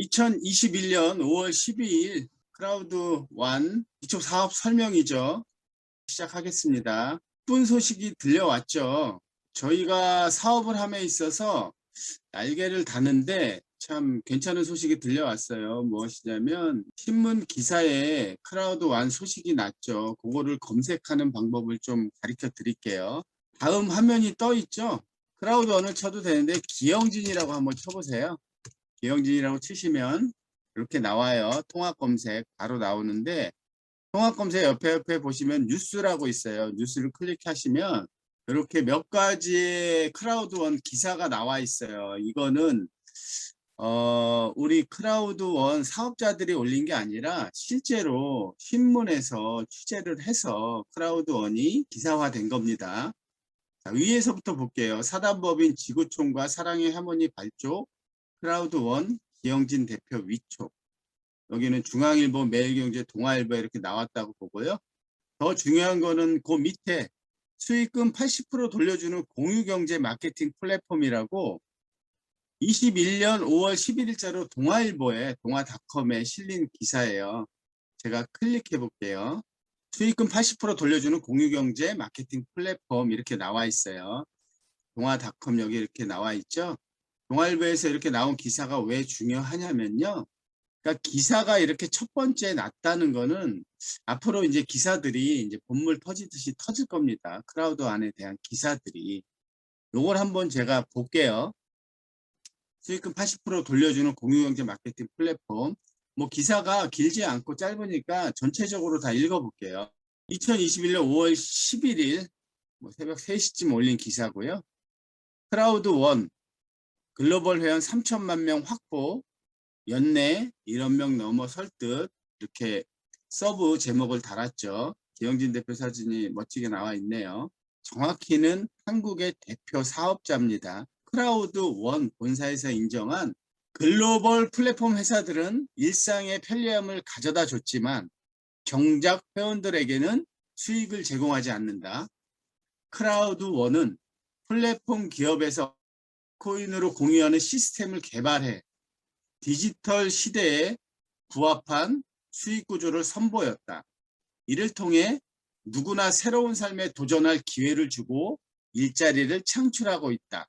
2021년 5월 12일 크라우드 완 기초 사업 설명이죠. 시작하겠습니다. 기쁜 소식이 들려왔죠. 저희가 사업을 함에 있어서 날개를 다는데 참 괜찮은 소식이 들려왔어요. 무엇이냐면 신문 기사에 크라우드 완 소식이 났죠. 그거를 검색하는 방법을 좀 가르쳐 드릴게요. 다음 화면이 떠 있죠. 크라우드 원을 쳐도 되는데 기영진이라고 한번 쳐보세요. 기영진이라고 치시면 이렇게 나와요. 통합 검색 바로 나오는데, 통합 검색 옆에 보시면 뉴스라고 있어요. 뉴스를 클릭하시면 이렇게 몇 가지의 크라우드원 기사가 나와 있어요. 이거는 우리 크라우드원 사업자들이 올린 게 아니라 실제로 신문에서 취재를 해서 크라우드원이 기사화된 겁니다. 자, 위에서부터 볼게요. 사단법인 지구촌과 사랑의 하모니 발족 크라우드원 기영진 대표 위촉. 여기는 중앙일보, 매일경제, 동아일보 이렇게 나왔다고 보고요. 더 중요한 거는 그 밑에 수익금 80% 돌려주는 공유경제 마케팅 플랫폼이라고 21년 5월 11일자로 동아일보에 동아닷컴에 실린 기사예요. 제가 클릭해 볼게요. 수익금 80% 돌려주는 공유경제 마케팅 플랫폼 이렇게 나와 있어요. 동아닷컴 여기 이렇게 나와 있죠. 동아일보에서 이렇게 나온 기사가 왜 중요하냐면요. 그러니까 기사가 이렇게 첫 번째 났다는 거는 앞으로 이제 기사들이 이제 본물 터지듯이 터질 겁니다. 크라우드 안에 대한 기사들이. 요걸 한번 제가 볼게요. 수익금 80% 돌려주는 공유경제 마케팅 플랫폼. 뭐 기사가 길지 않고 짧으니까 전체적으로 다 읽어볼게요. 2021년 5월 11일 뭐 새벽 3시쯤 올린 기사고요. 크라우드 원 글로벌 회원 3천만 명 확보, 연내 1억 명 넘어설 듯 이렇게 서브 제목을 달았죠. 기영진 대표 사진이 멋지게 나와 있네요. 정확히는 한국의 대표 사업자입니다. 크라우드 원 본사에서 인정한 글로벌 플랫폼 회사들은 일상의 편리함을 가져다 줬지만 정작 회원들에게는 수익을 제공하지 않는다. 크라우드 원은 플랫폼 기업에서 코인으로 공유하는 시스템을 개발해 디지털 시대에 부합한 수익 구조를 선보였다. 이를 통해 누구나 새로운 삶에 도전할 기회를 주고 일자리를 창출하고 있다.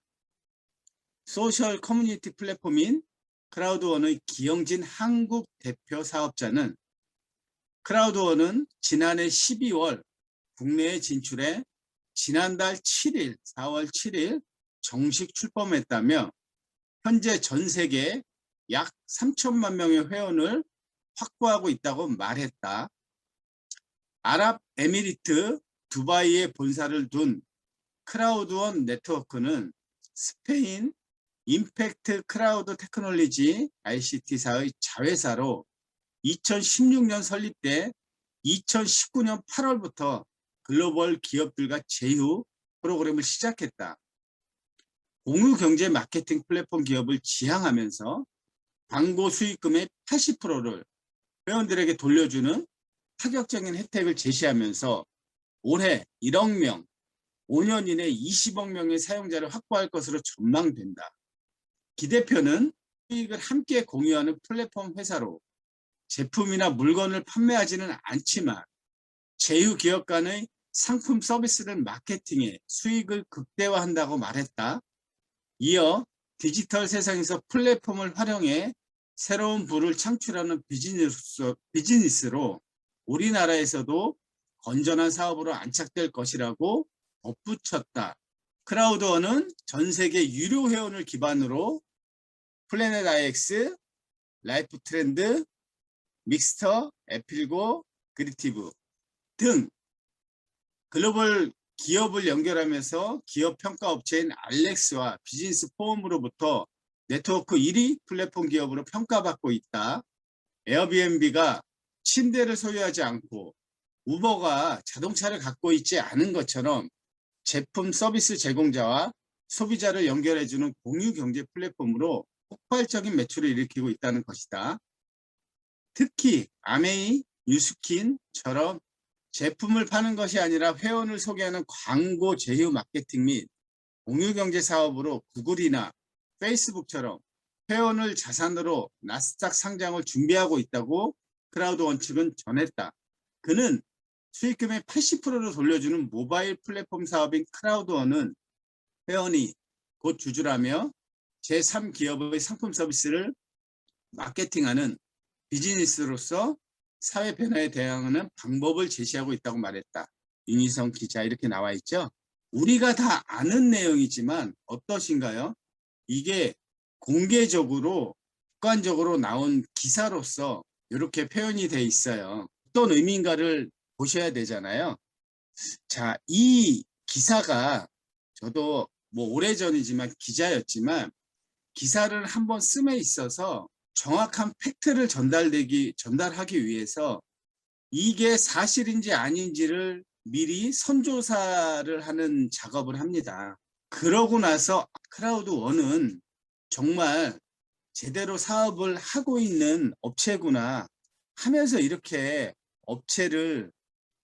소셜 커뮤니티 플랫폼인 크라우드원의 기영진 한국 대표 사업자는 크라우드원은 지난해 12월 국내에 진출해 지난달 7일, 4월 7일 정식 출범했다며 현재 전 세계 약 3천만 명의 회원을 확보하고 있다고 말했다. 아랍에미리트 두바이에 본사를 둔 크라우드원 네트워크는 스페인 임팩트 크라우드 테크놀로지 ICT사의 자회사로 2016년 설립돼 2019년 8월부터 글로벌 기업들과 제휴 프로그램을 시작했다. 공유경제 마케팅 플랫폼 기업을 지향하면서 광고 수익금의 80%를 회원들에게 돌려주는 파격적인 혜택을 제시하면서 올해 1억 명, 5년 이내 20억 명의 사용자를 확보할 것으로 전망된다. 기 대표는 수익을 함께 공유하는 플랫폼 회사로 제품이나 물건을 판매하지는 않지만 제휴 기업 간의 상품 서비스를 마케팅해 수익을 극대화한다고 말했다. 이어 디지털 세상에서 플랫폼을 활용해 새로운 부를 창출하는 비즈니스로 우리나라에서도 건전한 사업으로 안착될 것이라고 덧붙였다. 크라우드원은 전 세계 유료 회원을 기반으로 플래닛 IX, 라이프 트렌드, 믹스터, 애필고, 그리티브 등 글로벌 기업을 연결하면서 기업 평가 업체인 알렉스와 비즈니스 포럼으로부터 네트워크 1위 플랫폼 기업으로 평가받고 있다. 에어비앤비가 침대를 소유하지 않고 우버가 자동차를 갖고 있지 않은 것처럼 제품 서비스 제공자와 소비자를 연결해주는 공유 경제 플랫폼으로 폭발적인 매출을 일으키고 있다는 것이다. 특히 아메이, 뉴스킨처럼 제품을 파는 것이 아니라 회원을 소개하는 광고 제휴 마케팅 및 공유경제 사업으로 구글이나 페이스북처럼 회원을 자산으로 나스닥 상장을 준비하고 있다고 크라우드원 측은 전했다. 그는 수익금의 80%를 돌려주는 모바일 플랫폼 사업인 크라우드원은 회원이 곧 주주라며 제3기업의 상품 서비스를 마케팅하는 비즈니스로서 사회 변화에 대응하는 방법을 제시하고 있다고 말했다. 윤희성 기자 이렇게 나와 있죠. 우리가 다 아는 내용이지만 어떠신가요? 이게 공개적으로 객관적으로 나온 기사로서 이렇게 표현이 돼 있어요. 어떤 의미인가를 보셔야 되잖아요. 자, 이 기사가 저도 뭐 오래전이지만 기자였지만 기사를 한번 씀에 있어서 정확한 팩트를 전달하기 위해서 이게 사실인지 아닌지를 미리 선조사를 하는 작업을 합니다. 그러고 나서 크라우드원은 정말 제대로 사업을 하고 있는 업체구나 하면서 이렇게 업체를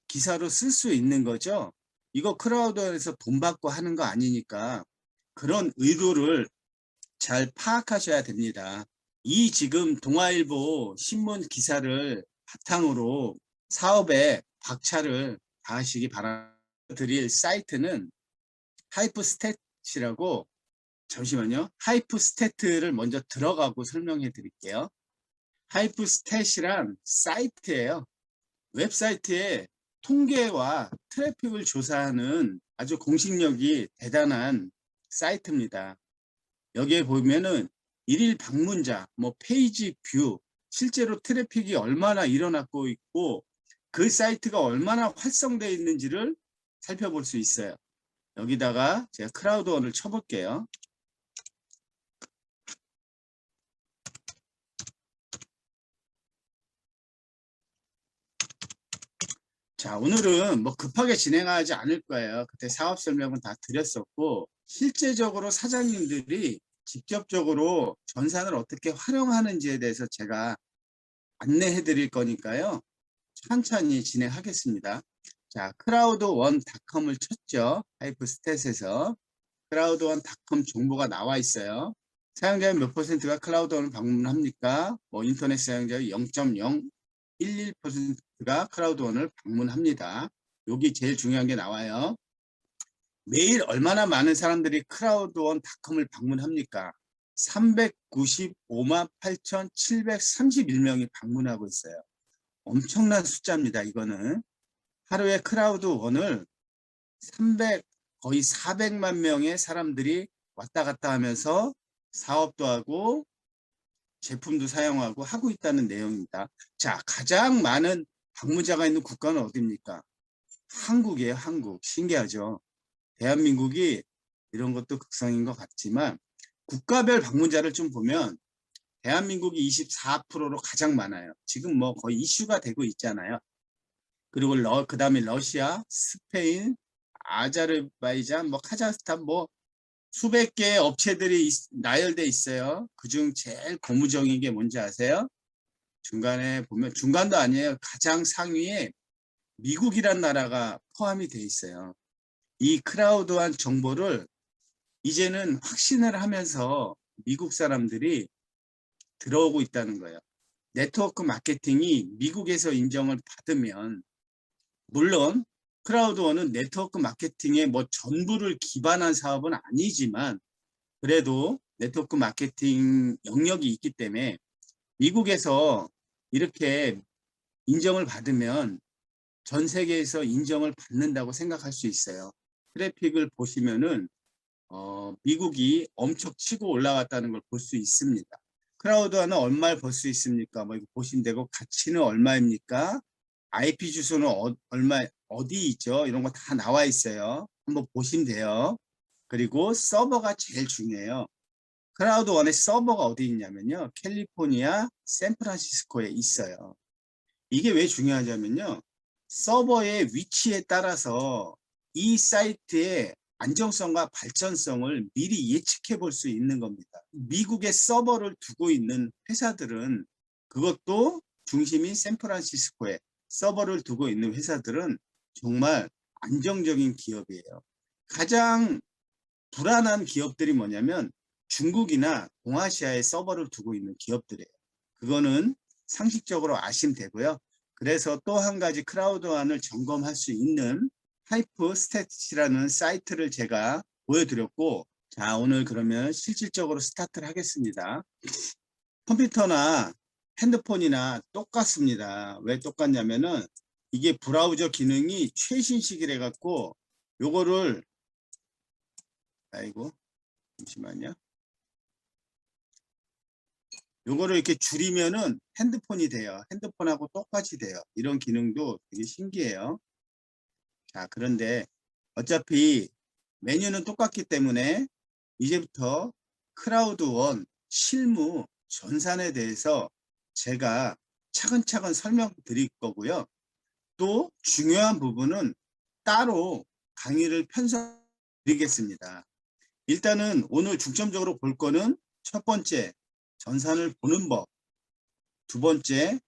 기사로 쓸 수 있는 거죠. 이거 크라우드원에서 돈 받고 하는 거 아니니까 그런 의도를 잘 파악하셔야 됩니다. 이 지금 동아일보 신문 기사를 바탕으로 사업에 박차를 가하시기 바랍니다. 드릴 사이트는 하이프스탯이라고, 잠시만요. 하이프스탯을 먼저 들어가고 설명해 드릴게요. 하이프스탯이란 사이트예요. 웹사이트에 통계와 트래픽을 조사하는 아주 공식력이 대단한 사이트입니다. 여기에 보면은 일일 방문자, 뭐 페이지 뷰, 실제로 트래픽이 얼마나 일어나고 있고 그 사이트가 얼마나 활성되어 있는지를 살펴볼 수 있어요. 여기다가 제가 크라우드원을 쳐볼게요. 자, 오늘은 뭐 급하게 진행하지 않을 거예요. 그때 사업 설명은 다 드렸었고, 실제적으로 사장님들이 직접적으로 전산을 어떻게 활용하는지에 대해서 제가 안내해 드릴 거니까요. 천천히 진행하겠습니다. 자, 크라우드원닷컴을 쳤죠. 하이프스탯에서 크라우드원닷컴 정보가 나와 있어요. 사용자의 몇 퍼센트가 크라우드원을 방문합니까? 뭐 인터넷 사용자의 0.011%가 크라우드원을 방문합니다. 여기 제일 중요한 게 나와요. 매일 얼마나 많은 사람들이 크라우드원닷컴을 방문합니까? 395만 8,731명이 방문하고 있어요. 엄청난 숫자입니다. 이거는 하루에 크라우드원을 거의 400만 명의 사람들이 왔다 갔다 하면서 사업도 하고 제품도 사용하고 하고 있다는 내용입니다. 자, 가장 많은 방문자가 있는 국가는 어디입니까? 한국이에요. 한국. 신기하죠. 대한민국이 이런 것도 극성인 것 같지만 국가별 방문자를 좀 보면 대한민국이 24%로 가장 많아요. 지금 뭐 거의 이슈가 되고 있잖아요. 그리고 그 다음에 러시아, 스페인, 아제르바이잔, 뭐 카자흐스탄, 뭐 수백 개의 업체들이 나열돼 있어요. 그중 제일 고무적인 게 뭔지 아세요? 중간에 보면, 중간도 아니에요. 가장 상위에 미국이란 나라가 포함이 돼 있어요. 이 크라우드한 정보를 이제는 확신을 하면서 미국 사람들이 들어오고 있다는 거예요. 네트워크 마케팅이 미국에서 인정을 받으면, 물론 크라우드원은 네트워크 마케팅의 뭐 전부를 기반한 사업은 아니지만 그래도 네트워크 마케팅 영역이 있기 때문에 미국에서 이렇게 인정을 받으면 전 세계에서 인정을 받는다고 생각할 수 있어요. 트래픽을 보시면은 미국이 엄청 치고 올라갔다는 걸 볼 수 있습니다. 크라우드와는 얼마를 벌 수 있습니까? 뭐 이거 보시면 되고, 가치는 얼마입니까? IP 주소는 어디 있죠? 이런 거 다 나와 있어요. 한번 보시면 돼요. 그리고 서버가 제일 중요해요. 크라우드원의 서버가 어디 있냐면요. 캘리포니아 샌프란시스코에 있어요. 이게 왜 중요하냐면요. 서버의 위치에 따라서 이 사이트의 안정성과 발전성을 미리 예측해 볼 수 있는 겁니다. 미국에 서버를 두고 있는 회사들은, 그것도 중심인 샌프란시스코에 서버를 두고 있는 회사들은 정말 안정적인 기업이에요. 가장 불안한 기업들이 뭐냐면 중국이나 동아시아에 서버를 두고 있는 기업들이에요. 그거는 상식적으로 아시면 되고요. 그래서 또 한 가지 크라우드완을 점검할 수 있는 하이프 스탯이라는 사이트를 제가 보여드렸고, 자, 오늘 그러면 실질적으로 스타트를 하겠습니다. 컴퓨터나 핸드폰이나 똑같습니다. 왜 똑같냐면은 이게 브라우저 기능이 최신식이래 갖고 요거를, 아이고 잠시만요. 요거를 이렇게 줄이면은 핸드폰이 돼요. 핸드폰하고 똑같이 돼요. 이런 기능도 되게 신기해요. 자, 그런데 어차피 메뉴는 똑같기 때문에 이제부터 크라우드원 실무 전산에 대해서 제가 차근차근 설명드릴 거고요. 또 중요한 부분은 따로 강의를 편성드리겠습니다. 일단은 오늘 중점적으로 볼 거는 첫 번째, 전산을 보는 법. 두 번째,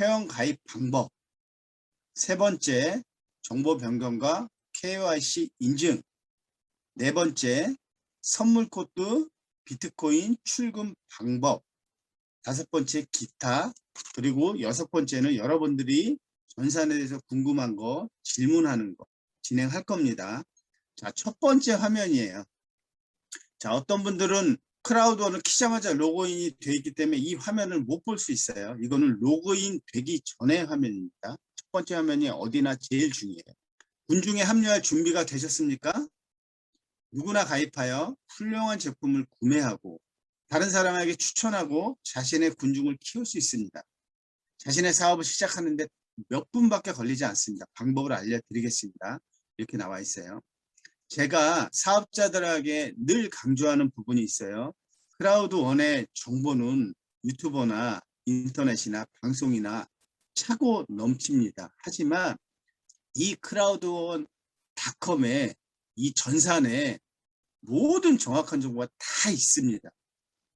회원 가입 방법. 세 번째, 정보 변경과 KYC 인증. 네 번째, 선물 코드 비트코인 출금 방법. 다섯 번째, 기타. 그리고 여섯 번째는 여러분들이 전산에 대해서 궁금한 거, 질문하는 거 진행할 겁니다. 자, 첫 번째 화면이에요. 자, 어떤 분들은 크라우드원을 키자마자 로그인이 되어 있기 때문에 이 화면을 못 볼 수 있어요. 이거는 로그인 되기 전의 화면입니다. 첫 번째 화면이 어디나 제일 중요해요. 군중에 합류할 준비가 되셨습니까? 누구나 가입하여 훌륭한 제품을 구매하고 다른 사람에게 추천하고 자신의 군중을 키울 수 있습니다. 자신의 사업을 시작하는데 몇 분밖에 걸리지 않습니다. 방법을 알려드리겠습니다. 이렇게 나와 있어요. 제가 사업자들에게 늘 강조하는 부분이 있어요. 크라우드원의 정보는 유튜버나 인터넷이나 방송이나 차고 넘칩니다. 하지만 이 크라우드원닷컴에 이 전산에 모든 정확한 정보가 다 있습니다.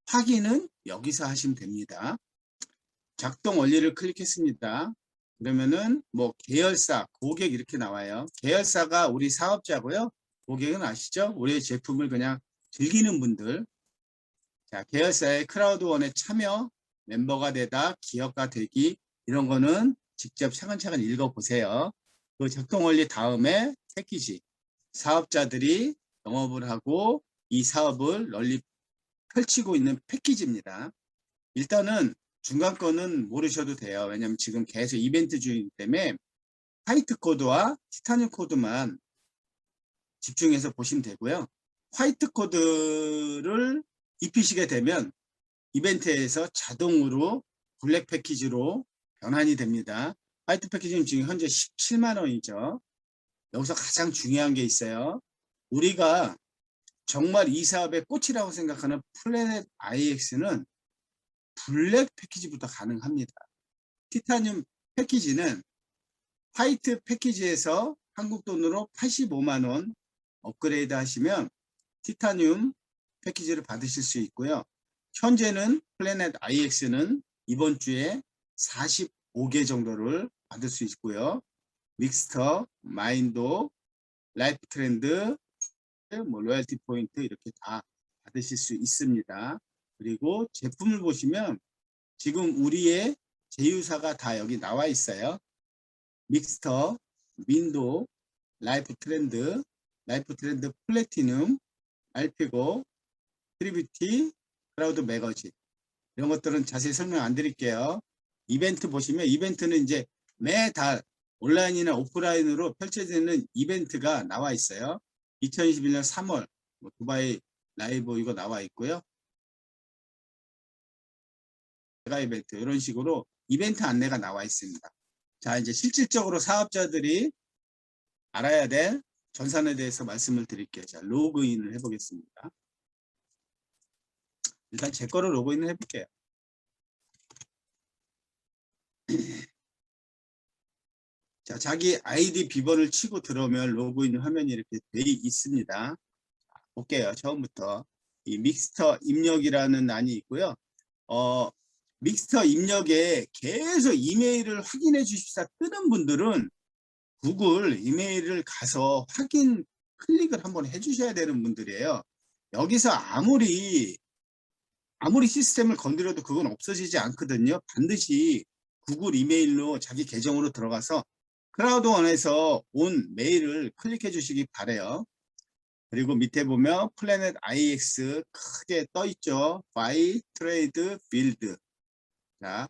확인은 여기서 하시면 됩니다. 작동 원리를 클릭했습니다. 그러면은 뭐 계열사, 고객 이렇게 나와요. 계열사가 우리 사업자고요. 고객은 아시죠? 우리의 제품을 그냥 즐기는 분들. 자, 계열사의 크라우드원에 참여, 멤버가 되다, 기업가 되기 이런 거는 직접 차근차근 읽어보세요. 그 작동 원리 다음에 패키지. 사업자들이 영업을 하고 이 사업을 널리 펼치고 있는 패키지입니다. 일단은 중간 거는 모르셔도 돼요. 왜냐면 지금 계속 이벤트 중이기 때문에 화이트 코드와 티타늄 코드만 집중해서 보시면 되고요. 화이트 코드를 입히시게 되면 이벤트에서 자동으로 블랙 패키지로 변환이 됩니다. 화이트 패키지는 지금 현재 17만 원이죠. 여기서 가장 중요한 게 있어요. 우리가 정말 이 사업의 꽃이라고 생각하는 플래닛 IX는 블랙 패키지부터 가능합니다. 티타늄 패키지는 화이트 패키지에서 한국 돈으로 85만 원 업그레이드 하시면 티타늄 패키지를 받으실 수 있고요. 현재는 플래닛 IX는 이번 주에 45개 정도를 받을 수 있고요. 믹스터, 마인도, 라이프 트렌드, 뭐 로열티 포인트 이렇게 다 받으실 수 있습니다. 그리고 제품을 보시면 지금 우리의 제휴사가 다 여기 나와 있어요. 믹스터, 윈도, 라이프 트렌드 플래티넘, 알피고, 트리뷰티, 크라우드 매거진 이런 것들은 자세히 설명 안 드릴게요. 이벤트 보시면 이벤트는 이제 매달 온라인이나 오프라인으로 펼쳐지는 이벤트가 나와 있어요. 2021년 3월 뭐 두바이 라이브 이거 나와 있고요. 메가 이벤트 이런 식으로 이벤트 안내가 나와 있습니다. 자, 이제 실질적으로 사업자들이 알아야 될 전산에 대해서 말씀을 드릴게요. 자, 로그인을 해보겠습니다. 일단 제 거로 로그인을 해볼게요. 자, 자기 아이디 비번을 치고 들어오면 로그인 화면이 이렇게 돼 있습니다. 볼게요. 처음부터 이 믹스터 입력이라는 란이 있고요. 믹스터 입력에 계속 이메일을 확인해 주십사 뜨는 분들은 구글 이메일을 가서 확인 클릭을 한번 해 주셔야 되는 분들이에요. 여기서 아무리 시스템을 건드려도 그건 없어지지 않거든요. 반드시 구글 이메일로 자기 계정으로 들어가서 크라우드원에서 온 메일을 클릭해 주시기 바래요. 그리고 밑에 보면 플래닛 IX 크게 떠 있죠. Buy, Trade, Build. 자,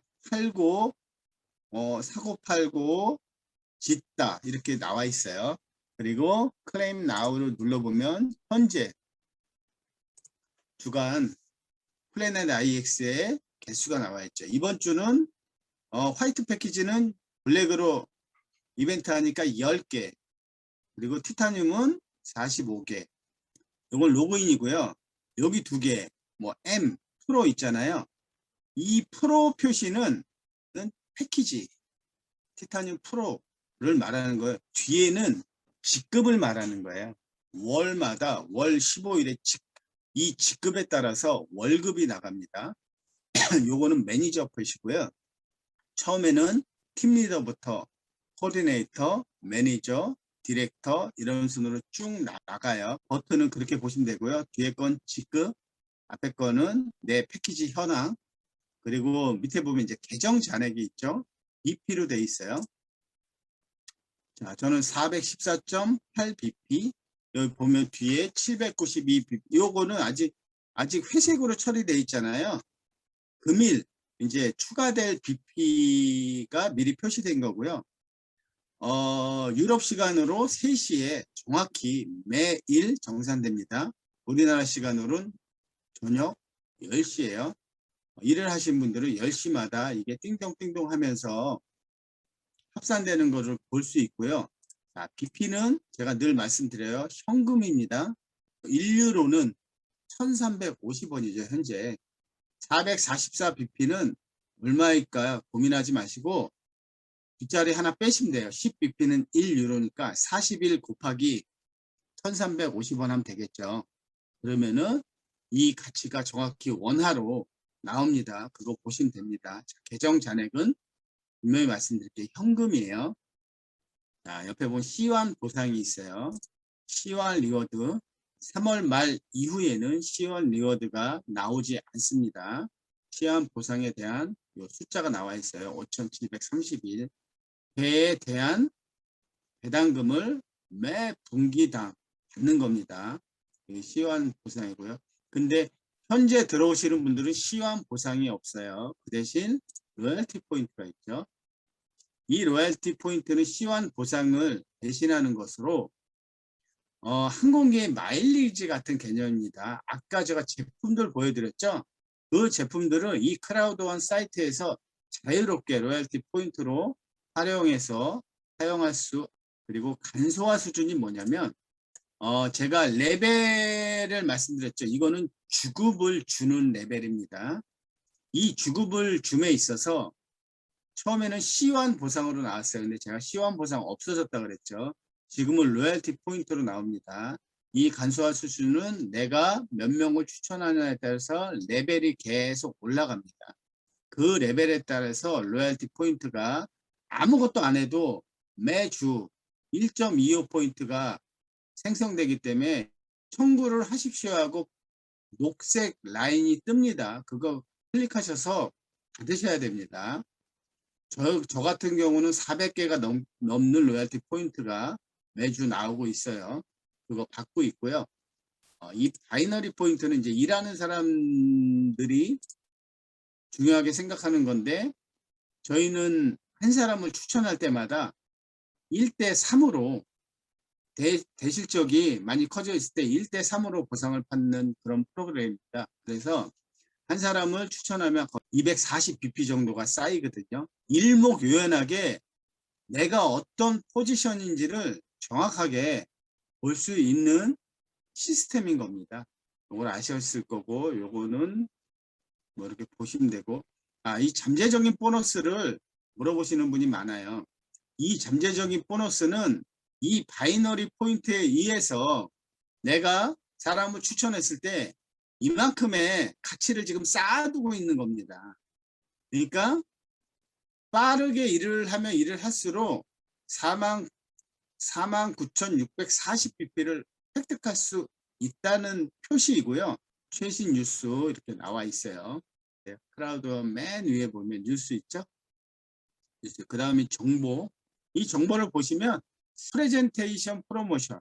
사고 팔고 짓다 이렇게 나와 있어요. 그리고 Claim Now를 눌러보면 현재 주간 플래닛 IX의 개수가 나와 있죠. 이번 주는 화이트 패키지는 블랙으로 이벤트 하니까 10개, 그리고 티타늄은 45개. 이건 로그인이고요. 여기 2개, M, 프로 있잖아요. 이 프로 표시는 패키지, 티타늄 프로를 말하는 거예요. 뒤에는 직급을 말하는 거예요. 월마다 월 15일에 이 직급에 따라서 월급이 나갑니다. 요거는 매니저 표시고요. 처음에는 팀리더부터 코디네이터, 매니저, 디렉터 이런 순으로 쭉 나가요. 버튼은 그렇게 보시면 되고요. 뒤에 건 직급, 앞에 거는 내 패키지 현황, 그리고 밑에 보면 이제 계정 잔액이 있죠. BP로 돼 있어요. 자, 저는 414.8bp, 여기 보면 뒤에 792bp, 요거는 아직 회색으로 처리되어 있잖아요. 금일 이제 추가될 BP가 미리 표시된 거고요. 유럽 시간으로 3시에 정확히 매일 정산됩니다. 우리나라 시간으로는 저녁 10시예요. 일을 하신 분들은 10시마다 이게 띵동띵동 하면서 합산되는 것을 볼 수 있고요. 자, BP는 제가 늘 말씀드려요. 현금입니다. 1유로는 1350원이죠. 현재 444bp는 얼마일까요? 고민하지 마시고 뒷자리 하나 빼시면 돼요. 10bp는 1유로니까 41 곱하기 1350원 하면 되겠죠. 그러면은 이 가치가 정확히 원화로 나옵니다. 그거 보시면 됩니다. 자, 계정 잔액은 분명히 말씀드릴게요. 현금이에요. 자, 옆에 보면 C1 보상이 있어요. C1 리워드. 3월 말 이후에는 C1 리워드가 나오지 않습니다. C1 보상에 대한 요 숫자가 나와 있어요. 5,731. 배에 대한 배당금을 매 분기당 받는 겁니다. C1 보상이고요. 근데 현재 들어오시는 분들은 C1 보상이 없어요. 그 대신 로열티 포인트가 있죠. 이 로열티 포인트는 C1 보상을 대신하는 것으로 항공기의 마일리지 같은 개념입니다. 아까 제가 제품들 보여드렸죠. 그 제품들을 이 크라우드원 사이트에서 자유롭게 로열티 포인트로 활용해서 사용할 수, 그리고 간소화 수준이 뭐냐면 제가 레벨을 말씀드렸죠. 이거는 주급을 주는 레벨입니다. 이 주급을 줌에 있어서 처음에는 C1 보상으로 나왔어요. 근데 제가 C1 보상 없어졌다 그랬죠. 지금은 로열티 포인트로 나옵니다. 이 간소화 수준은 내가 몇 명을 추천하느냐에 따라서 레벨이 계속 올라갑니다. 그 레벨에 따라서 로열티 포인트가 아무것도 안 해도 매주 1.25포인트가 생성되기 때문에 청구를 하십시오 하고 녹색 라인이 뜹니다. 그거 클릭하셔서 받으셔야 됩니다. 저 같은 경우는 400개가 넘는 로열티 포인트가 매주 나오고 있어요. 그거 받고 있고요. 이 바이너리 포인트는 이제 일하는 사람들이 중요하게 생각하는 건데, 저희는 한 사람을 추천할 때마다 1대3으로 대실적이 많이 커져 있을 때 1대3으로 보상을 받는 그런 프로그램입니다. 그래서 한 사람을 추천하면 240bp 정도가 쌓이거든요. 일목요연하게 내가 어떤 포지션인지를 정확하게 볼 수 있는 시스템인 겁니다. 이걸 아셨을 거고, 요거는 뭐 이렇게 보시면 되고, 이 잠재적인 보너스를 물어보시는 분이 많아요. 이 잠재적인 보너스는 이 바이너리 포인트에 의해서 내가 사람을 추천했을 때 이만큼의 가치를 지금 쌓아두고 있는 겁니다. 그러니까 빠르게 일을 하면 일을 할수록 49,640bp를 획득할 수 있다는 표시이고요. 최신 뉴스 이렇게 나와 있어요. 네, 클라우드 맨 위에 보면 뉴스 있죠? 그 다음에 정보. 이 정보를 보시면 프레젠테이션 프로모션,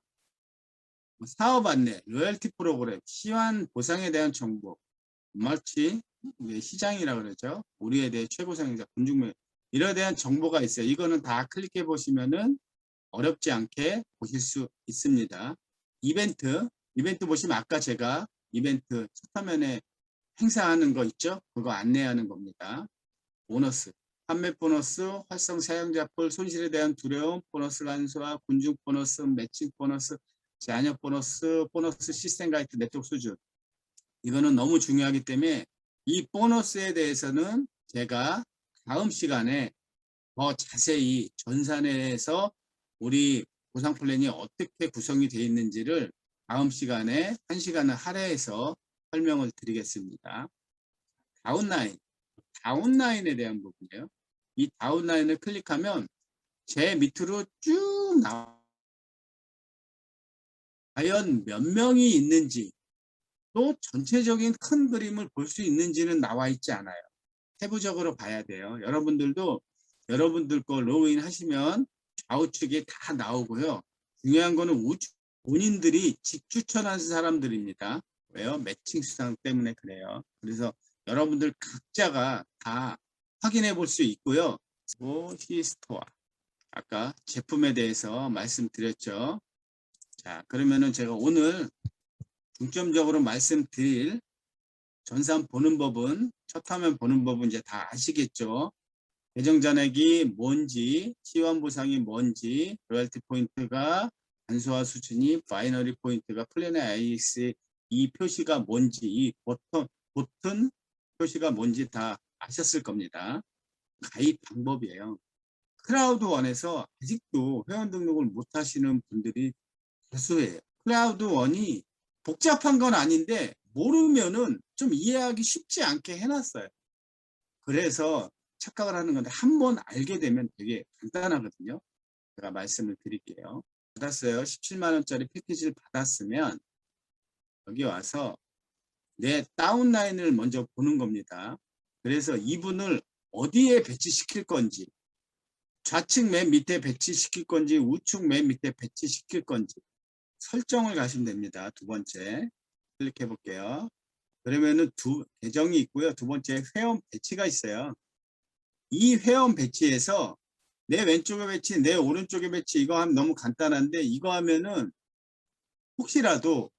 사업 안내, 로열티 프로그램, 시환 보상에 대한 정보, 마치 시장이라 그러죠. 우리에 대해 최고 상승자, 군중매 이에 대한 정보가 있어요. 이거는 다 클릭해 보시면은 어렵지 않게 보실 수 있습니다. 이벤트 보시면 아까 제가 이벤트 첫 화면에 행사하는 거 있죠? 그거 안내하는 겁니다. 보너스, 판매 보너스, 활성 사용자 폴, 손실에 대한 두려움, 보너스 간소화, 군중 보너스, 매칭 보너스, 잔여 보너스, 보너스 시스템 가이드 네트워크 수준. 이거는 너무 중요하기 때문에 이 보너스에 대해서는 제가 다음 시간에 더 자세히 전산에서 우리 보상 플랜이 어떻게 구성이 되어 있는지를 다음 시간에 1시간을 할애해서 설명을 드리겠습니다. 다운라인에 대한 부분이에요. 이 다운라인을 클릭하면 제 밑으로 쭉 나와요. 과연 몇 명이 있는지 또 전체적인 큰 그림을 볼 수 있는지는 나와 있지 않아요. 세부적으로 봐야 돼요. 여러분들도 여러분들 거 로그인 하시면 좌우측에 다 나오고요. 중요한 거는 우측 본인들이 직추천한 사람들입니다. 왜요? 매칭 수당 때문에 그래요. 그래서 여러분들 각자가 다 확인해 볼 수 있고요. 시스토어 아까 제품에 대해서 말씀드렸죠. 자, 그러면은 제가 오늘 중점적으로 말씀드릴 전산 보는 법은 첫 화면 보는 법은 이제 다 아시겠죠. 계정 잔액이 뭔지, 시환 보상이 뭔지, 로열티 포인트가 간소화 수준이, 바이너리 포인트가 플랜의 IX 이 표시가 뭔지, 이 버튼 표시가 뭔지 다 아셨을 겁니다. 가입 방법이에요. 클라우드원에서 아직도 회원 등록을 못 하시는 분들이 다수예요. 클라우드원이 복잡한 건 아닌데 모르면은 좀 이해하기 쉽지 않게 해놨어요. 그래서 착각을 하는 건데 한번 알게 되면 되게 간단하거든요. 제가 말씀을 드릴게요. 받았어요. 17만 원짜리 패키지를 받았으면 여기 와서 내 다운라인을 먼저 보는 겁니다. 그래서 이분을 어디에 배치시킬 건지, 좌측 맨 밑에 배치시킬 건지, 우측 맨 밑에 배치시킬 건지 설정을 가시면 됩니다. 두 번째 클릭해 볼게요. 그러면은 두 계정이 있고요. 두 번째 회원 배치가 있어요. 이 회원 배치에서 내 왼쪽에 배치, 내 오른쪽에 배치 이거 하면 너무 간단한데 이거 하면은 혹시라도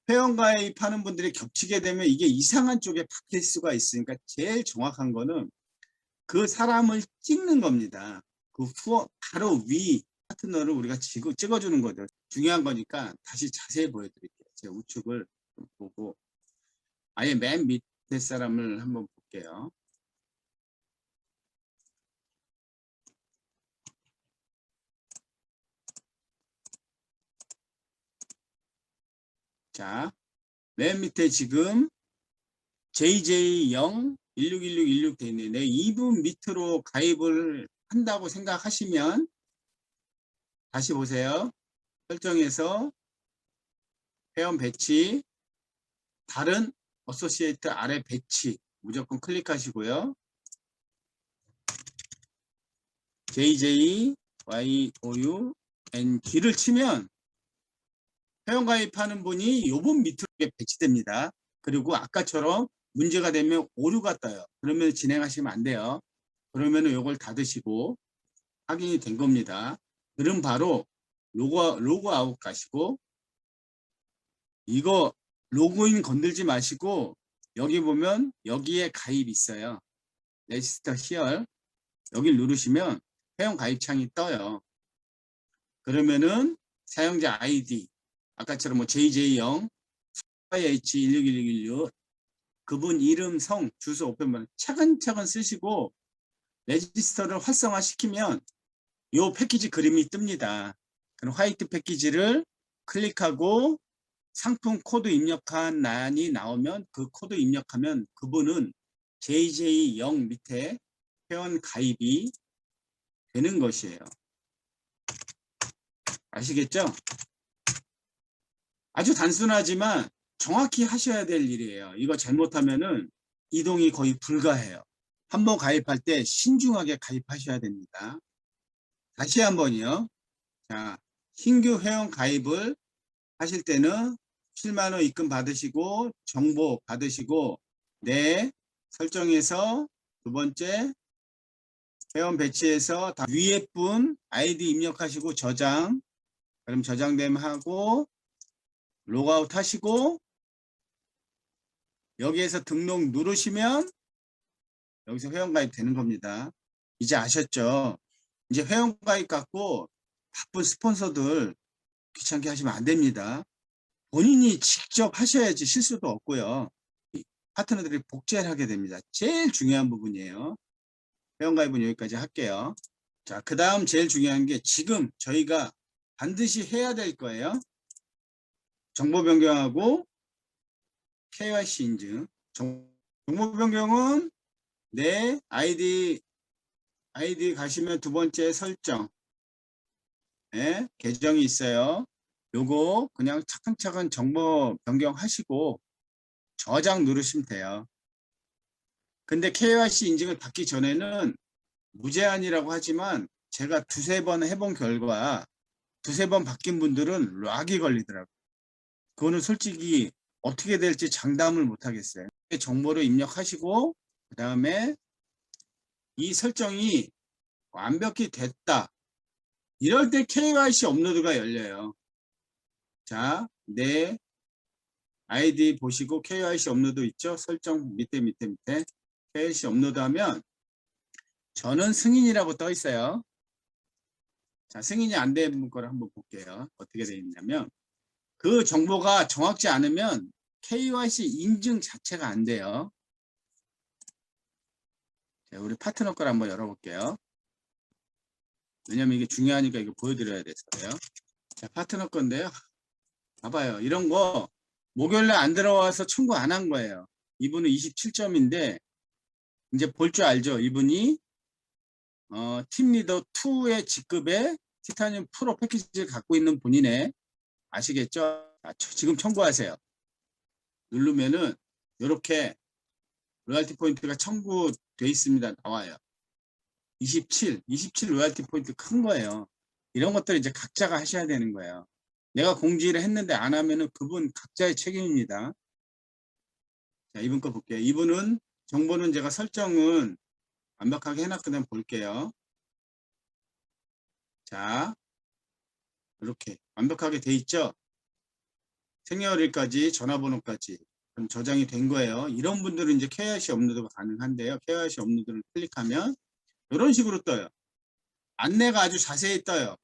회원 가입하는 분들이 겹치게 되면 이게 이상한 쪽에 박힐 수가 있으니까 제일 정확한 거는 그 사람을 찍는 겁니다. 그 후원 바로 위 파트너를 우리가 찍어주는 거죠. 중요한 거니까 다시 자세히 보여드릴게요. 제 우측을 좀 보고 아예 맨 밑에 사람을 한번 볼게요. 자, 맨 밑에 지금 JJ0 161616 돼 있는데 이분 밑으로 가입을 한다고 생각하시면 다시 보세요. 설정에서 회원 배치, 다른 어소시에이트 아래 배치 무조건 클릭하시고요. JJYOUNG를 치면 회원 가입하는 분이 요번 밑으로 배치됩니다. 그리고 아까처럼 문제가 되면 오류가 떠요. 그러면 진행하시면 안 돼요. 그러면 요걸 닫으시고 확인이 된 겁니다. 그럼 바로 로그아웃 가시고 이거 로그인 건들지 마시고 여기 보면 여기에 가입 있어요. 레지스터 히얼 여기를 누르시면 회원 가입 창이 떠요. 그러면은 사용자 아이디 아까처럼 뭐 JJ0 H161616 그분 이름, 성, 주소, 오픈번 차근차근 쓰시고 레지스터를 활성화시키면 이 패키지 그림이 뜹니다. 그럼 화이트 패키지를 클릭하고 상품 코드 입력한 란이 나오면 그 코드 입력하면 그분은 JJ0 밑에 회원 가입이 되는 것이에요. 아시겠죠? 아주 단순하지만 정확히 하셔야 될 일이에요. 이거 잘못하면은 이동이 거의 불가해요. 한번 가입할 때 신중하게 가입하셔야 됩니다. 다시 한번요. 자, 신규 회원 가입을 하실 때는 7만 원 입금 받으시고 정보 받으시고 네 설정에서 두 번째 회원 배치해서 다 위에 분 아이디 입력하시고 저장, 그럼 저장됨 하고 로그아웃 하시고 여기에서 등록 누르시면 여기서 회원가입 되는 겁니다. 이제 아셨죠? 이제 회원가입 갖고 바쁜 스폰서들 귀찮게 하시면 안 됩니다. 본인이 직접 하셔야지 실수도 없고요. 파트너들이 복제를 하게 됩니다. 제일 중요한 부분이에요. 회원가입은 여기까지 할게요. 자, 그 다음 제일 중요한 게 지금 저희가 반드시 해야 될 거예요. 정보 변경하고 KYC 인증. 정보 변경은 내 아이디 가시면 두 번째 설정. 네, 계정이 있어요. 요거 그냥 차근차근 정보 변경하시고 저장 누르시면 돼요. 근데 KYC 인증을 받기 전에는 무제한이라고 하지만 제가 두세 번 해본 결과 두세 번 바뀐 분들은 락이 걸리더라고요. 그거는 솔직히 어떻게 될지 장담을 못 하겠어요. 정보를 입력하시고 그 다음에 이 설정이 완벽히 됐다. 이럴 때 KYC 업로드가 열려요. 자, 내 아이디 보시고 KYC 업로드 있죠? 설정 밑에 KYC 업로드하면 저는 승인이라고 떠 있어요. 자, 승인이 안 된 걸 한번 볼게요. 어떻게 되어 있냐면 그 정보가 정확지 않으면 KYC 인증 자체가 안 돼요. 자, 우리 파트너 걸 한번 열어볼게요. 왜냐면 이게 중요하니까 이거 보여드려야 돼서요. 자, 파트너 건데요. 봐봐요. 이런 거 목요일날 안 들어와서 청구 안 한 거예요. 이분은 27점인데 이제 볼 줄 알죠. 이분이 팀리더 2의 직급에 티타늄 프로 패키지를 갖고 있는 분이네. 아시겠죠? 지금 청구하세요. 누르면은 이렇게 로얄티 포인트가 청구돼 있습니다. 나와요. 27 로얄티 포인트 큰 거예요. 이런 것들 이제 각자가 하셔야 되는 거예요. 내가 공지를 했는데 안 하면은 그분 각자의 책임입니다. 자, 이분 거 볼게요. 이분은 정보는 제가 설정은 완벽하게 해놨거든. 볼게요. 자, 이렇게 완벽하게 돼 있죠. 생년월일까지 전화번호까지 그럼 저장이 된 거예요. 이런 분들은 이제 KYC 업로드가 가능한데요. KYC 업로드를 클릭하면 이런 식으로 떠요. 안내가 아주 자세히 떠요.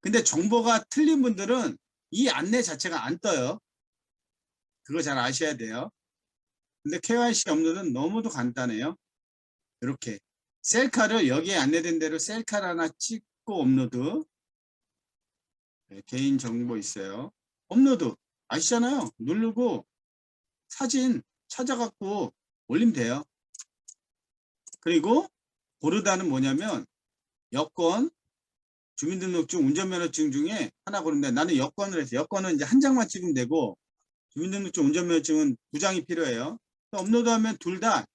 근데 정보가 틀린 분들은 이 안내 자체가 안 떠요. 그거 잘 아셔야 돼요. 근데 KYC 업로드는 너무도 간단해요. 이렇게 셀카를 여기에 안내된 대로 셀카를 하나 찍고 업로드. 네, 개인정보 있어요. 업로드 아시잖아요. 누르고 사진 찾아갖고 올리면 돼요. 그리고 고르다는 뭐냐면 여권, 주민등록증, 운전면허증 중에 하나 고르는데 나는 여권을 해서 여권은 이제 한 장만 찍으면 되고 주민등록증, 운전면허증은 두 장이 필요해요. 업로드하면 둘 다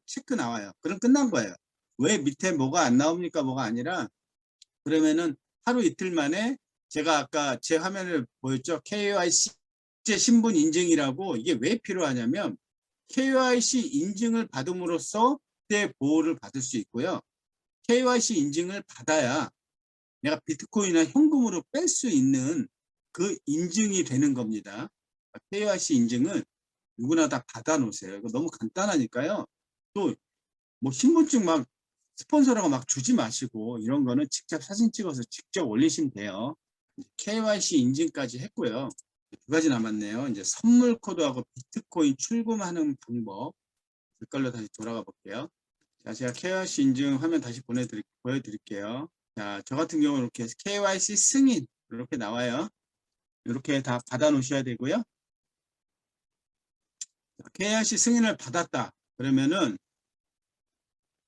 체크 나와요. 그럼 끝난 거예요. 왜 밑에 뭐가 안 나옵니까? 뭐가 아니라 그러면은 하루 이틀 만에 제가 아까 제 화면을 보였죠? KYC 신분 인증이라고 이게 왜 필요하냐면 KYC 인증을 받음으로써 그때 보호를 받을 수 있고요. KYC 인증을 받아야 내가 비트코인이나 현금으로 뺄 수 있는 그 인증이 되는 겁니다. KYC 인증은 누구나 다 받아 놓으세요. 이거 너무 간단하니까요. 또 뭐 신분증 막 스폰서라고 막 주지 마시고 이런 거는 직접 사진 찍어서 직접 올리시면 돼요. KYC 인증까지 했고요. 두 가지 남았네요. 이제 선물 코드하고 비트코인 출금하는 방법. 그걸로 다시 돌아가 볼게요. 자, 제가 KYC 인증 화면 다시 보여드릴게요. 자, 저 같은 경우는 이렇게 KYC 승인 이렇게 나와요. 이렇게 다 받아 놓으셔야 되고요. KYC 승인을 받았다. 그러면은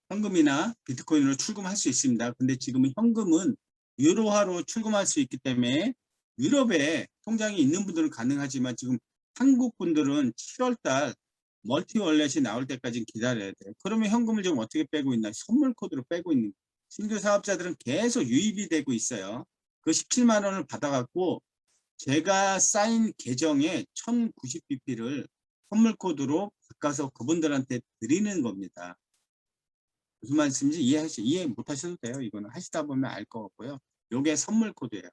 현금이나 비트코인으로 출금할 수 있습니다. 근데 지금은 현금은 유로화로 출금할 수 있기 때문에 유럽에 통장이 있는 분들은 가능하지만 지금 한국 분들은 7월달 멀티월렛이 나올 때까지 기다려야 돼요. 그러면 현금을 지금 어떻게 빼고 있나? 선물 코드로 빼고 있는 거예요. 신규 사업자들은 계속 유입이 되고 있어요. 그 17만 원을 받아갖고 제가 쌓인 계정에 1090bp를 선물 코드로 바꿔서 그분들한테 드리는 겁니다. 무슨 말씀인지 이해 못 하셔도 돼요. 이거는 하시다 보면 알 것 같고요. 요게 선물 코드예요.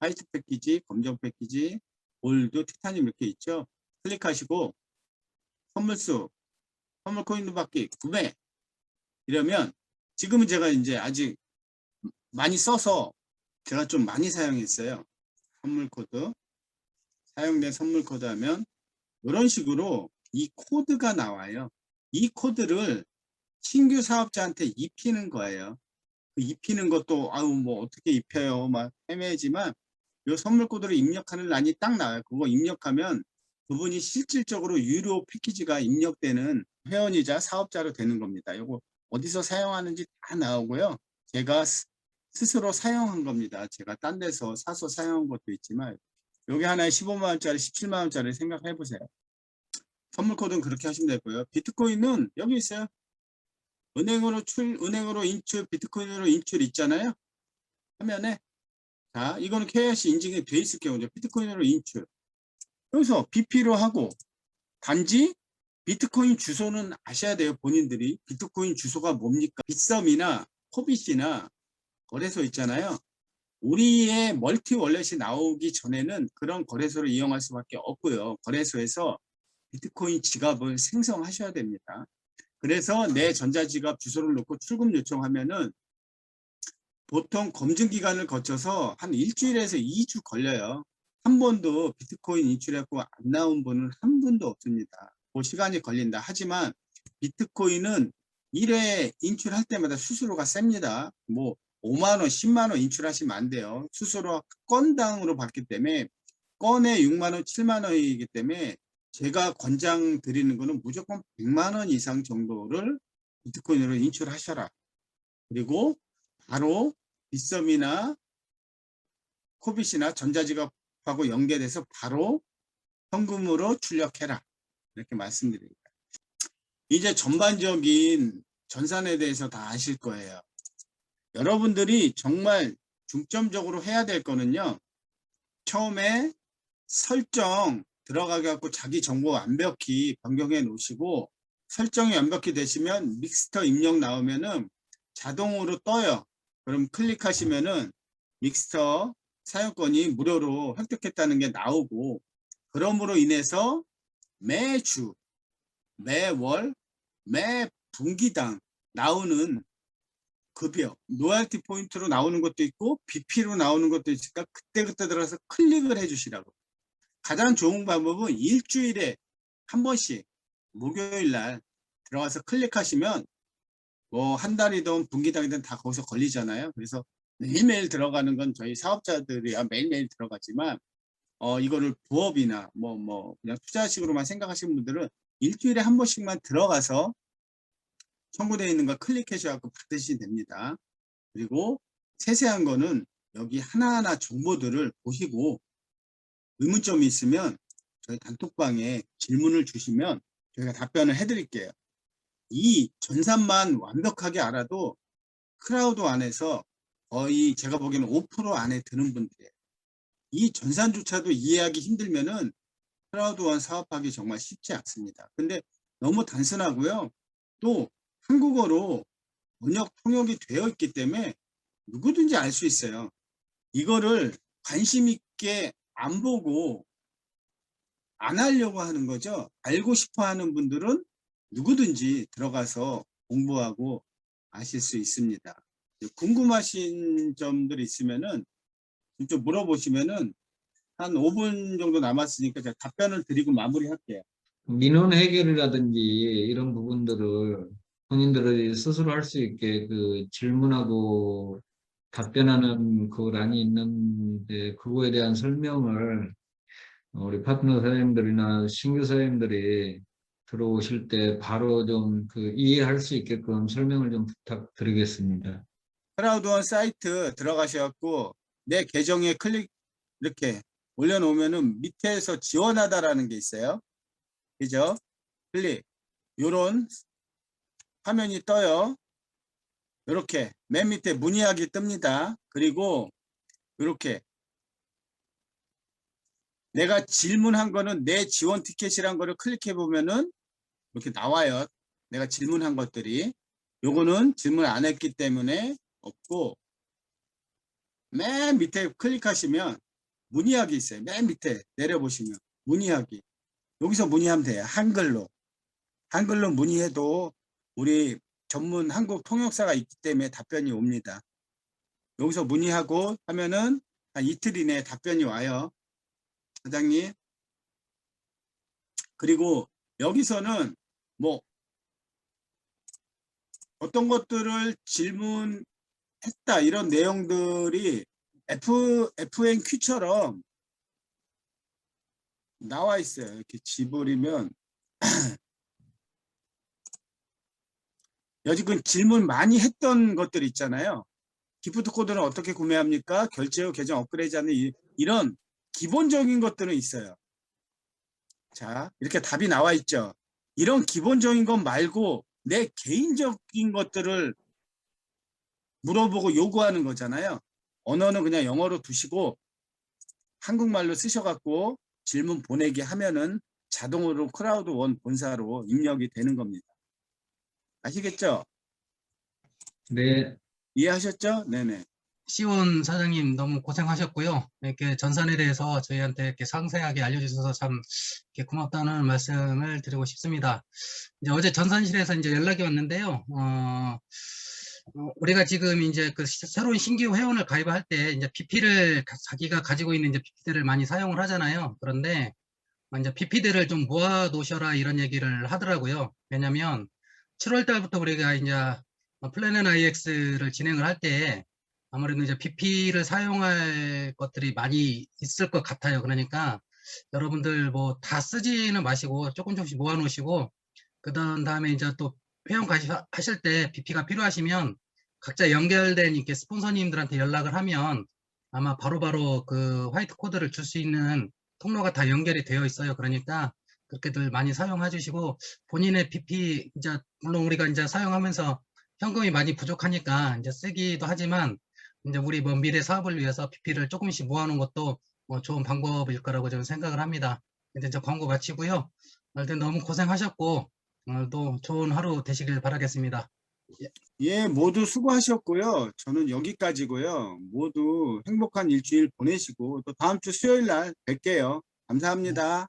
화이트 패키지, 검정 패키지, 골드, 티타늄 이렇게 있죠. 클릭하시고 선물수, 선물 코인 받기 구매 이러면 지금은 제가 이제 아직 많이 써서 제가 좀 많이 사용했어요. 선물 코드, 사용된 선물 코드 하면 이런 식으로 이 코드가 나와요. 이 코드를 신규 사업자한테 입히는 거예요. 입히는 것도 아유 뭐 어떻게 입혀요 막 헤매지만 이 선물 코드를 입력하는 란이 딱 나와요. 그거 입력하면 그분이 실질적으로 유료 패키지가 입력되는 회원이자 사업자로 되는 겁니다. 이거 어디서 사용하는지 다 나오고요. 제가 스스로 사용한 겁니다. 제가 딴 데서 사서 사용한 것도 있지만 여기 하나에 15만 원짜리 17만 원짜리 생각해 보세요. 선물 코드는 그렇게 하시면 되고요. 비트코인은 여기 있어요. 은행으로 인출, 비트코인으로 인출 있잖아요. 화면에. 자, 이거는 KYC 인증이 돼 있을 경우죠. 비트코인으로 인출. 여기서 BP로 하고, 단지 비트코인 주소는 아셔야 돼요. 본인들이. 비트코인 주소가 뭡니까? 빗썸이나 코빗이나 거래소 있잖아요. 우리의 멀티 월렛이 나오기 전에는 그런 거래소를 이용할 수밖에 없고요. 거래소에서 비트코인 지갑을 생성하셔야 됩니다. 그래서 내 전자지갑 주소를 넣고 출금 요청하면은 보통 검증 기간을 거쳐서 한 일주일에서 2주 걸려요. 한 번도 비트코인 인출했고 안 나온 분은 한 분도 없습니다. 그 시간이 걸린다. 하지만 비트코인은 1회 인출할 때마다 수수료가 셉니다. 뭐 5만 원, 10만 원 인출하시면 안 돼요. 수수료 건당으로 받기 때문에 건에 6만 원, 7만 원이기 때문에 제가 권장 드리는 거는 무조건 100만 원 이상 정도를 비트코인으로 인출하셔라. 그리고 바로 빗썸이나 코빗이나 전자지갑하고 연계돼서 바로 현금으로 출력해라. 이렇게 말씀드립니다. 이제 전반적인 전산에 대해서 다 아실 거예요. 여러분들이 정말 중점적으로 해야 될 거는요. 처음에 설정 들어가게 갖고 자기 정보 완벽히 변경해 놓으시고 설정이 완벽히 되시면 믹스터 입력 나오면은 자동으로 떠요. 그럼 클릭하시면은 믹스터 사용권이 무료로 획득했다는 게 나오고 그럼으로 인해서 매주, 매월, 매 분기당 나오는 급여, 로얄티 포인트로 나오는 것도 있고 BP로 나오는 것도 있으니까 그때그때 들어가서 클릭을 해주시라고. 가장 좋은 방법은 일주일에 한 번씩 목요일 날 들어가서 클릭하시면 뭐 한 달이든 분기당이든 다 거기서 걸리잖아요. 그래서 매일매일 들어가는 건 저희 사업자들이야 매일매일 들어가지만 이거를 부업이나 뭐 그냥 투자식으로만 생각하시는 분들은 일주일에 한 번씩만 들어가서 청구되어 있는 거 클릭하셔서 받으시면 됩니다. 그리고 세세한 거는 여기 하나하나 정보들을 보시고 의문점이 있으면 저희 단톡방에 질문을 주시면 저희가 답변을 해드릴게요. 이 전산만 완벽하게 알아도 크라우드 안에서 거의 제가 보기에는 5% 안에 드는 분들이에요. 이 전산조차도 이해하기 힘들면은 크라우드원 사업하기 정말 쉽지 않습니다. 근데 너무 단순하고요. 또 한국어로 번역 통역이 되어 있기 때문에 누구든지 알 수 있어요. 이거를 관심 있게 안 보고 안 하려고 하는 거죠. 알고 싶어 하는 분들은 누구든지 들어가서 공부하고 아실 수 있습니다. 궁금하신 점들 있으면은 좀 물어보시면은 한 5분 정도 남았으니까 제가 답변을 드리고 마무리할게요. 민원 해결이라든지 이런 부분들을 본인들이 스스로 할 수 있게 그 질문하고 답변하는 그 란이 있는데 그거에 대한 설명을 우리 파트너 사장님들이나 신규 사장님들이 들어오실 때 바로 좀 그 이해할 수 있게끔 설명을 좀 부탁드리겠습니다. 크라우드원 사이트 들어가셔갖고 내 계정에 클릭 이렇게 올려놓으면은 밑에서 지원하다라는 게 있어요. 그죠? 클릭. 요런 화면이 떠요. 이렇게 맨 밑에 문의하기 뜹니다. 그리고 이렇게 내가 질문한 거는 내 지원 티켓이란 거를 클릭해 보면은 이렇게 나와요. 내가 질문한 것들이. 요거는 질문 안 했기 때문에 없고, 맨 밑에 클릭하시면 문의하기 있어요. 맨 밑에 내려보시면 문의하기. 여기서 문의하면 돼요. 한글로. 한글로 문의해도 우리 전문 한국 통역사가 있기 때문에 답변이 옵니다. 여기서 문의하고 하면은 한 이틀 이내에 답변이 와요. 사장님. 그리고 여기서는 뭐 어떤 것들을 질문했다 이런 내용들이 FNQ처럼 나와 있어요. 이렇게 집어리면 여지금 질문 많이 했던 것들 있잖아요. 기프트 코드는 어떻게 구매합니까? 결제 후 계정 업그레이드하는 이런 기본적인 것들은 있어요. 자, 이렇게 답이 나와 있죠. 이런 기본적인 것 말고 내 개인적인 것들을 물어보고 요구하는 거잖아요. 언어는 그냥 영어로 두시고 한국말로 쓰셔갖고 질문 보내기 하면은 자동으로 크라우드1 본사로 입력이 되는 겁니다. 아시겠죠? 네. 이해하셨죠? 네네. 시온 사장님 너무 고생하셨고요. 이렇게 전산에 대해서 저희한테 이렇게 상세하게 알려주셔서 참 이렇게 고맙다는 말씀을 드리고 싶습니다. 이제 어제 전산실에서 이제 연락이 왔는데요. 우리가 지금 이제 그 새로운 신규 회원을 가입할 때 이제 BP를 자기가 가지고 있는 이제 BP들을 많이 사용을 하잖아요. 그런데 이제 BP들을 좀 모아 놓으셔라 이런 얘기를 하더라고요. 왜냐면 7월 달부터 우리가 이제 플래닛 IX를 진행을 할 때 아무래도 이제 BP를 사용할 것들이 많이 있을 것 같아요. 그러니까 여러분들 뭐 다 쓰지는 마시고 조금씩 모아 놓으시고 그 다음에 이제 또 회원 가입하실 때 BP가 필요하시면 각자 연결된 이렇게 스폰서님들한테 연락을 하면 아마 바로바로 그 화이트 코드를 줄 수 있는 통로가 다 연결이 되어 있어요. 그러니까 그렇게들 많이 사용해 주시고 본인의 BP 이제 물론 우리가 이제 사용하면서 현금이 많이 부족하니까 이제 쓰기도 하지만 이제 우리 뭐 미래 사업을 위해서 BP를 조금씩 모아놓은 것도 뭐 좋은 방법일 거라고 저는 생각을 합니다. 근데 이제 광고 마치고요. 하여튼 너무 고생하셨고 오늘도 좋은 하루 되시길 바라겠습니다. 예, 모두 수고하셨고요. 저는 여기까지고요. 모두 행복한 일주일 보내시고 또 다음 주 수요일 날 뵐게요. 감사합니다.